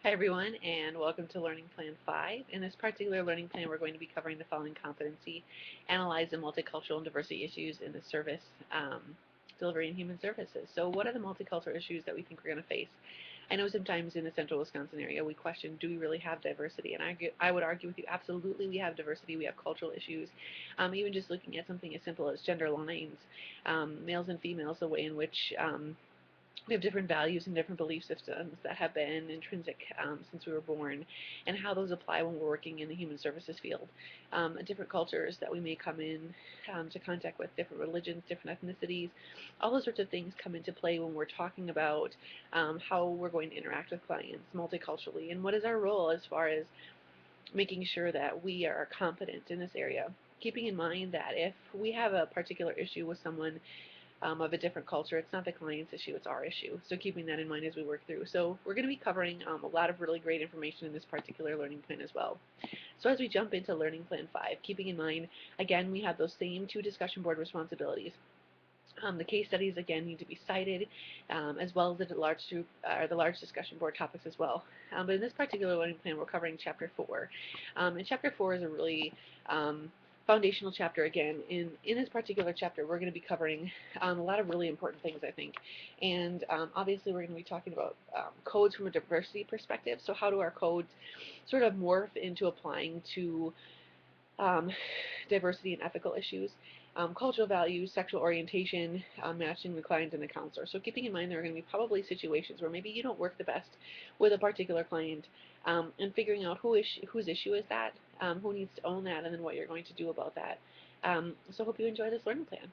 Hi everyone, and welcome to Learning Plan 5. In this particular learning plan, we're going to be covering the following competency: analyze the multicultural and diversity issues in the service delivery and human services. So what are the multicultural issues that we think we're going to face? I know sometimes in the central Wisconsin area we question, do we really have diversity? And I would argue with you, absolutely we have diversity. We have cultural issues. Even just looking at something as simple as gender lines, males and females, the way in which we have different values and different belief systems that have been intrinsic since we were born, and how those apply when we're working in the human services field. Different cultures that we may come in to contact with, different religions, different ethnicities, all those sorts of things come into play when we're talking about how we're going to interact with clients multiculturally, and what is our role as far as making sure that we are competent in this area. Keeping in mind that if we have a particular issue with someone of a different culture, it's not the client's issue, it's our issue. So keeping that in mind as we work through. So we're going to be covering a lot of really great information in this particular learning plan as well. So as we jump into Learning Plan 5, keeping in mind, again, we have those same two discussion board responsibilities. The case studies again need to be cited, as well as the large discussion board topics as well. But in this particular learning plan, we're covering Chapter 4. And Chapter 4 is a really foundational chapter again. In this particular chapter, we're going to be covering a lot of really important things, I think. And obviously, we're going to be talking about codes from a diversity perspective. So how do our codes sort of morph into applying to um, diversity and ethical issues, cultural values, sexual orientation, matching the client and the counselor. So keeping in mind there are going to be probably situations where maybe you don't work the best with a particular client, and figuring out whose issue is that, who needs to own that, and then what you're going to do about that. So hope you enjoy this learning plan.